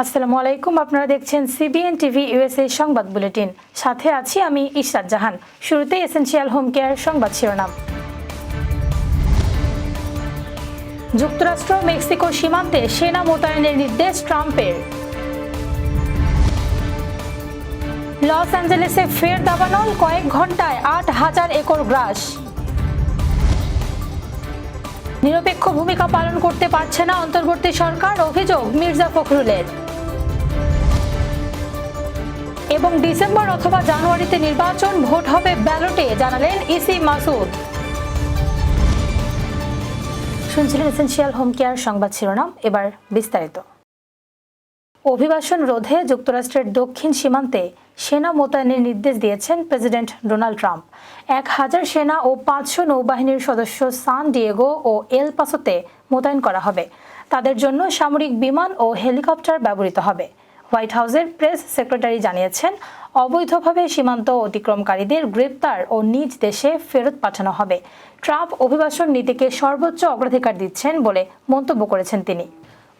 আসসালামু আলাইকুম, আপনারা দেখছেন সিবিএন টিভি ইউএসএ সংবাদ বুলেটিন। সাথে আছি আমি ইশরাত জাহান। শুরুতে এসেনশিয়াল হোম কেয়ার সংবাদ শিরোনাম। যুক্তরাষ্ট্র মেক্সিকো সীমান্তে সেনা মোতায়েনের নির্দেশ ট্রাম্পের। লস অ্যাঞ্জেলেসে ফের দাবানল, কয়েক ঘন্টায় ৮,০০০ একর গ্রাস। নিরপেক্ষ ভূমিকা পালন করতে পারছে না অন্তর্বর্তী সরকার, অভিযোগ মির্জা ফখরুলের। এবং ডিসেম্বর অথবা জানুয়ারিতে নির্বাচন, ভোট হবে ব্যালটে, জানালেন ইসি মাসুদ। শুনছিলেন এসেনশিয়াল হোম কেয়ার সংবাদ শিরোনাম, এবার বিস্তারিত। অভিবাসন রোধে যুক্তরাষ্ট্রের দক্ষিণ সীমান্তে সেনা মোতায়েনের নির্দেশ দিয়েছেন প্রেসিডেন্ট ডোনাল্ড ট্রাম্প। ১,০০০ সেনা ও ৫০০ নৌবাহিনীর সদস্য সান ডিয়েগো ও এল পাসোতে মোতায়েন করা হবে। তাদের জন্য সামরিক বিমান ও হেলিকপ্টার ব্যবহৃত হবে। হোয়াইট হাউসের প্রেস সেক্রেটারি জানিয়েছেন, অবৈধভাবে সীমান্ত অতিক্রমকারীদের গ্রেপ্তার ও নিজ দেশে ফেরত পাঠানো হবে। ট্রাম্প অভিবাসন নীতিকে সর্বোচ্চ অগ্রাধিকার দিচ্ছেন বলে মন্তব্য করেছেন তিনি।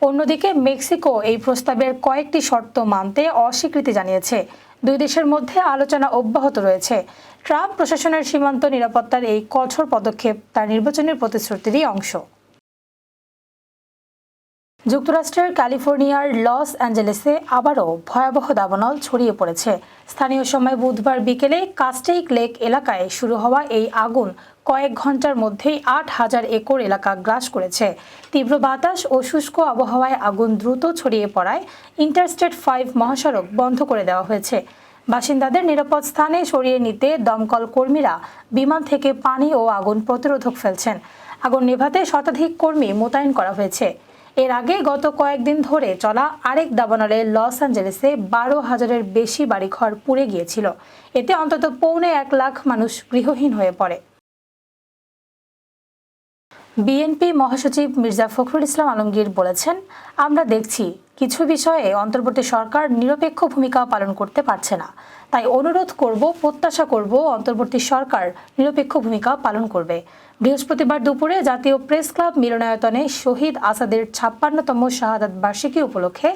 অন্যদিকে মেক্সিকো এই প্রস্তাবের কয়েকটি শর্ত মানতে অস্বীকৃতি জানিয়েছে। দুই দেশের মধ্যে আলোচনা অব্যাহত রয়েছে। ট্রাম্প প্রশাসনের সীমান্ত নিরাপত্তার এই কঠোর পদক্ষেপ তার নির্বাচনের প্রতিশ্রুতিরই অংশ। যুক্তরাষ্ট্রের ক্যালিফোর্নিয়ার লস অ্যাঞ্জেলেসে আবারও ভয়াবহ দাবানল ছড়িয়ে পড়েছে। স্থানীয় সময় বুধবার বিকেলে কাস্টেইক লেক এলাকায় শুরু হওয়া এই আগুন কয়েক ঘন্টার মধ্যেই ৮,০০০ একর এলাকা গ্রাস করেছে। তীব্র বাতাস ও শুষ্ক আবহাওয়ায় আগুন দ্রুত ছড়িয়ে পড়ায় ইন্টারস্টেট ৫ মহাসড়ক বন্ধ করে দেওয়া হয়েছে। বাসিন্দাদের নিরাপদ স্থানে সরিয়ে নিতে দমকল কর্মীরা বিমান থেকে পানি ও আগুন প্রতিরোধক ফেলছেন। আগুন নেভাতে শতাধিক কর্মী মোতায়েন করা হয়েছে। এর আগে গত কয়েকদিন ধরে চলা আরেক দাবানলে লস অ্যাঞ্জেলেসে ১২,০০০-এর বেশি বাড়িঘর পুড়ে গিয়েছিল। এতে অন্তত ১.৫ লাখ মানুষ গৃহহীন হয়ে পড়ে। বিএনপি মহাসচিব মির্জা ফখরুল ইসলাম আলমগীর বলেছেন, আমরা দেখছি কিছু বিষয়ে অন্তর্বর্তী সরকার নিরপেক্ষ ভূমিকা পালন করতে পারছে না। তাই অনুরোধ করব, প্রত্যাশা করব অন্তর্বর্তী সরকার নিরপেক্ষ ভূমিকা পালন করবে। বৃহস্পতিবার দুপুরে জাতীয় প্রেস ক্লাব মিলনায়তনে শহীদ আসাদের ৫৬তম শাহাদাত বার্ষিকী উপলক্ষে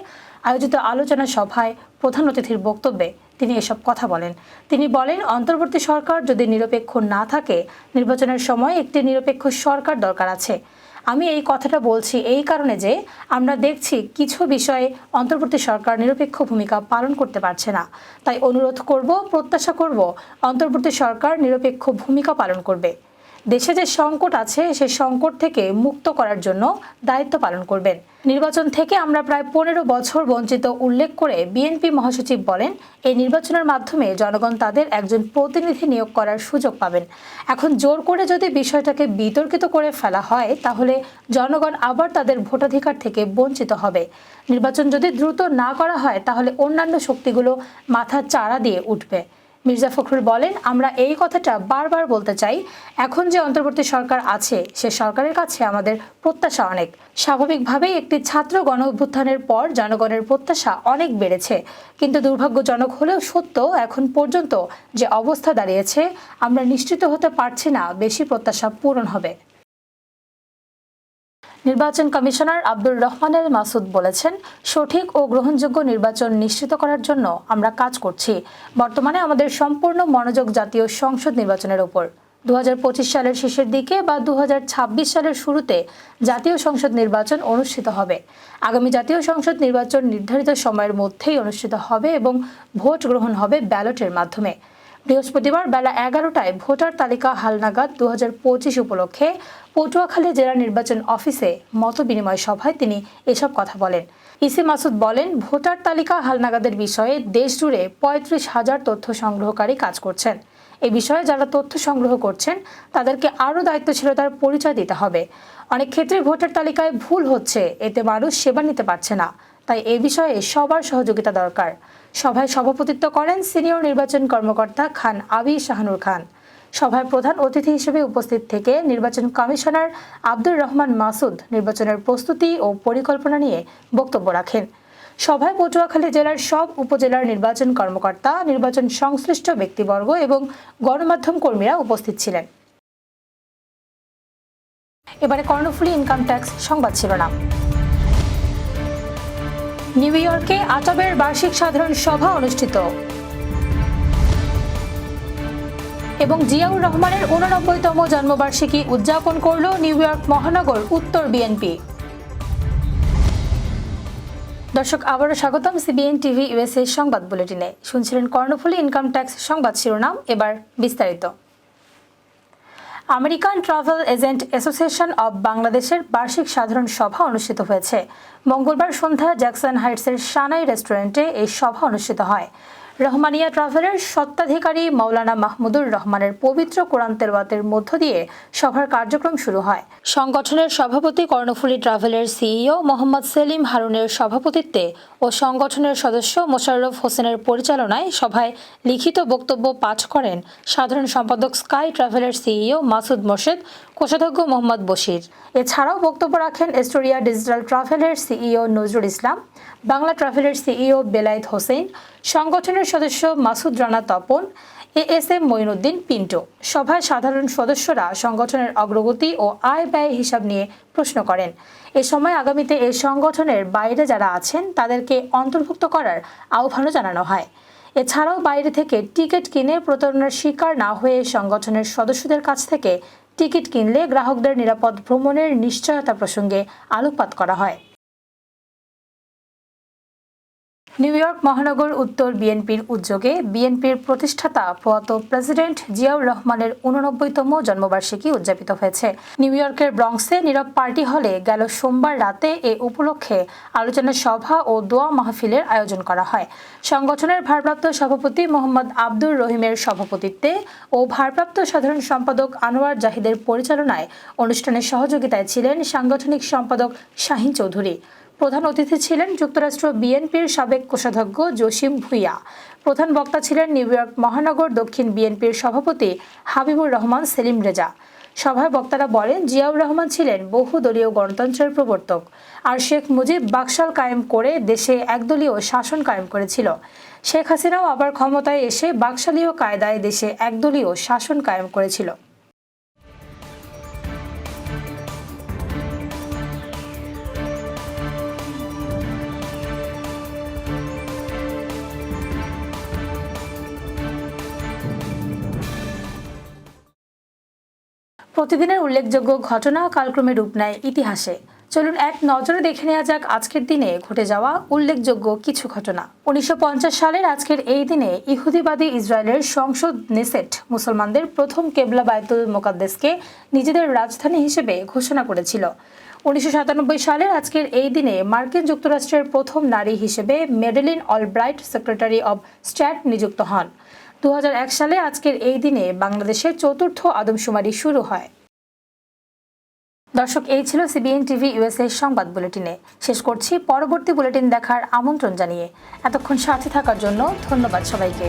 আয়োজিত আলোচনা সভায় প্রধান অতিথির বক্তব্যে তিনি এসব কথা বলেন। তিনি বলেন, অন্তর্বর্তী সরকার যদি নিরপেক্ষ না থাকে, নির্বাচনের সময় একটি নিরপেক্ষ সরকার দরকার আছে। আমি এই কথাটা বলছি এই কারণে যে আমরা দেখছি কিছু বিষয়ে অন্তর্বর্তী সরকার নিরপেক্ষ ভূমিকা পালন করতে পারছে না। তাই অনুরোধ করব, প্রত্যাশা করব অন্তর্বর্তী সরকার নিরপেক্ষ ভূমিকা পালন করবে। দেশে যে সংকট আছে সেই সংকট থেকে মুক্ত করার জন্য দায়িত্ব পালন করবেন। নির্বাচন থেকে আমরা প্রায় ১৫ বছর বঞ্চিত উল্লেখ করে বিএনপি মহাসচিব বলেন, এই নির্বাচনের মাধ্যমে জনগণ তাদের একজন প্রতিনিধি নিয়োগ করার সুযোগ পাবেন। এখন জোর করে যদি বিষয়টাকে বিতর্কিত করে ফেলা হয়, তাহলে জনগণ আবার তাদের ভোটাধিকার থেকে বঞ্চিত হবে। নির্বাচন যদি দ্রুত না করা হয়, তাহলে অন্যান্য শক্তিগুলো মাথা চাড়া দিয়ে উঠবে। মির্জা ফখরুল বলেন, আমরা এই কথাটা বারবার বলতে চাই, এখন যে অন্তর্বর্তী সরকার আছে সে সরকারের কাছে আমাদের প্রত্যাশা অনেক। স্বাভাবিকভাবেই একটি ছাত্র গণ অভ্যুত্থানের পর জনগণের প্রত্যাশা অনেক বেড়েছে, কিন্তু দুর্ভাগ্যজনক হলেও সত্য, এখন পর্যন্ত যে অবস্থা দাঁড়িয়েছে, আমরা নিশ্চিত হতে পারছি না বেশি প্রত্যাশা পূরণ হবে। নির্বাচন কমিশনার আব্দুর রহমান আল মাসুদ বলেছেন, সঠিক ও গ্রহণযোগ্য নির্বাচন নিশ্চিত করার জন্য আমরা কাজ করছি। বর্তমানে আমাদের সম্পূর্ণ মনোযোগ জাতীয় সংসদ নির্বাচনের উপর। ২০২৫ সালের শেষের দিকে বা ২০২৬ সালের শুরুতে জাতীয় সংসদ নির্বাচন অনুষ্ঠিত হবে। আগামী জাতীয় সংসদ নির্বাচন নির্ধারিত সময়ের মধ্যেই অনুষ্ঠিত হবে এবং ভোট গ্রহণ হবে ব্যালটের মাধ্যমে। বৃহস্পতিবার বেলা ১১টায় ভোটার তালিকা হালনাগাদ ২০২৫ উপলক্ষে পটুয়াখালী জেলা নির্বাচন অফিসে মতবিনিময় সভায় তিনি এসব কথা বলেন। ইসি মাসুদ বলেন, ভোটার তালিকা হালনাগাদের বিষয়ে দেশ জুড়ে ৩৫,০০০ তথ্য সংগ্রহকারী কাজ করছেন। এ বিষয়ে যারা তথ্য সংগ্রহ করছেন তাদেরকে আরও দায়িত্বশীলতার পরিচয় দিতে হবে। অনেক ক্ষেত্রে ভোটার তালিকায় ভুল হচ্ছে, এতে মানুষ সেবা নিতে পারছে না। তাই এ বিষয়ে সবার সহযোগিতা দরকার। সভায় সভাপতিত্ব করেন সিনিয়র নির্বাচন কর্মকর্তা খান আবি শাহানুর খান। সভায় প্রধান অতিথি হিসেবে উপস্থিত থেকে নির্বাচন কমিশনার আব্দুর রহমান মাসুদ নির্বাচনের প্রস্তুতি ও পরিকল্পনা নিয়ে বক্তব্য রাখেন। সভায় পটুয়াখালী জেলার সব উপজেলার নির্বাচন কর্মকর্তা, নির্বাচন সংশ্লিষ্ট ব্যক্তিবর্গ এবং গণমাধ্যম কর্মীরা উপস্থিত ছিলেন। এবারে কর্ণফুলী ইনকাম ট্যাক্স সংবাদ শিরোনাম। নিউ ইয়র্কে আটবের বার্ষিক সাধারণ সভা অনুষ্ঠিত এবং জিয়াউর রহমানের 89তম জন্মবার্ষিকী উদযাপন করল নিউ ইয়র্ক মহানগর উত্তর বিএনপি। দর্শক, আবারও স্বাগতম সিবিএন টিভি ইউএসএ সংবাদ বুলেটিনে। শুনছিলেন কর্ণফুলী ইনকাম ট্যাক্স সংবাদ শিরোনাম, এবার বিস্তারিত। American travel agent association of বাংলাদেশের বার্ষিক সাধারণ সভা অনুষ্ঠিত হয়েছে। মঙ্গলবার সন্ধ্যা জ্যাকসন হাইটসের সানাই রেস্টুরেন্টে এই সভা অনুষ্ঠিত হয়। রহমানিয়া ট্রাভেলের স্বত্বাধিকারী মাওলানা মাহমুদুর রহমানের পবিত্র কোরআন তেলাওয়াতের মধ্য দিয়ে সভার কার্যক্রম শুরু হয়। সংগঠনের সভাপতি কর্ণফুলী ট্রাভেলের সিইও মোহাম্মদ সেলিম হারুনের সভাপতিত্বে ও সংগঠনের সদস্য মোশাররফ হোসেনের পরিচালনায় সভায় লিখিত বক্তব্য পাঠ করেন সাধারণ সম্পাদক স্কাই ট্রাভেলের সিইও মাসুদ মোর্শেদ, কোষাধ্যক্ষ মোহাম্মদ বশির। এছাড়াও বক্তব্য রাখেন এস্টোরিয়া ডিজিটাল ট্রাভেলের সিইও নজরুল ইসলাম, বাংলা ট্রাভেলের সিইও বেলায়েত হোসেন, সংগঠনের সদস্য মাসুদ রানা তপন, এএসএম মঈনুদ্দিন পিন্টু। সভায় সাধারণ সদস্যরা সংগঠনের অগ্রগতি ও আয় ব্যয় হিসাব নিয়ে প্রশ্ন করেন। এ সময় আগামীতে এই সংগঠনের বাইরে যারা আছেন তাদেরকে অন্তর্ভুক্ত করার আহ্বানও জানানো হয়। এছাড়াও বাইরে থেকে টিকিট কিনে প্রতারণার শিকার না হয়ে সংগঠনের সদস্যদের কাছ থেকে টিকিট কিনলে গ্রাহকদের নিরাপদ ভ্রমণের নিশ্চয়তা প্রসঙ্গে আলোকপাত করা হয়। নিউ ইয়র্ক মহানগর উত্তর বিএনপির উদ্যোগে বিএনপির প্রতিষ্ঠাতা প্রয়াত প্রেসিডেন্ট জিয়াউর রহমানের 89তম জন্মবার্ষিকী উদযাপিত হয়েছে। নিউ ইয়র্কের ব্রঙ্কসে নীরব পার্টি হলে গেল সোমবার রাতে এ উপলক্ষে আলোচনা সভা ও দোয়া মাহফিলের আয়োজন করা হয়। সংগঠনের ভারপ্রাপ্ত সভাপতি মোহাম্মদ আব্দুর রহিমের সভাপতিত্বে ও ভারপ্রাপ্ত সাধারণ সম্পাদক আনোয়ার জাহিদের পরিচালনায় অনুষ্ঠানের সহযোগিতায় ছিলেন সাংগঠনিক সম্পাদক শাহিন চৌধুরী। প্রধান অতিথি ছিলেন যুক্তরাষ্ট্র বিএনপির সাবেক কোষাধ্যক্ষ জসিম ভুইয়া। প্রধান বক্তা ছিলেন নিউ ইয়র্ক মহানগর দক্ষিণ বিএনপির সভাপতি হাবিবুর রহমান সেলিম রেজা। সভায় বক্তারা বলেন, জিয়াউর রহমান ছিলেন বহুদলীয় গণতন্ত্রের প্রবর্তক, আর শেখ মুজিব বাকশাল কায়েম করে দেশে একদলীয় শাসন কায়েম করেছিল। শেখ হাসিনাও আবার ক্ষমতায় এসে বাকশালীয় কায়দায় দেশে একদলীয় শাসন কায়েম করেছিল। প্রতিদিনের উল্লেখযোগ্য ঘটনা কালক্রমে রূপ নেয় ইতিহাসে। চলুন এক নজরে দেখে নেওয়া যাক আজকের দিনে ঘটে যাওয়া উল্লেখযোগ্য কিছু ঘটনা। 1950 সালের আজকের এই দিনে ইহুদিবাদী ইসরায়েলের সংসদ নেসেট মুসলমানদের প্রথম কেবলা বায়তুল মোকাদ্দেসকে নিজেদের রাজধানী হিসেবে ঘোষণা করেছিল। 1997 সালের আজকের এই দিনে মার্কিন যুক্তরাষ্ট্রের প্রথম নারী হিসেবে Madeleine Albright secretary of stat নিযুক্ত হন। 2001 সালে আজকের এই দিনে বাংলাদেশের চতুর্থ আদমশুমারি শুরু হয়। দর্শক, এই ছিল সিবিএন টিভি ইউএসএ সংবাদ বুলেটিনে। শেষ করছি, পরবর্তী বুলেটিন দেখার আমন্ত্রণ জানিয়ে এতক্ষণ সাথে থাকার জন্য ধন্যবাদ সবাইকে।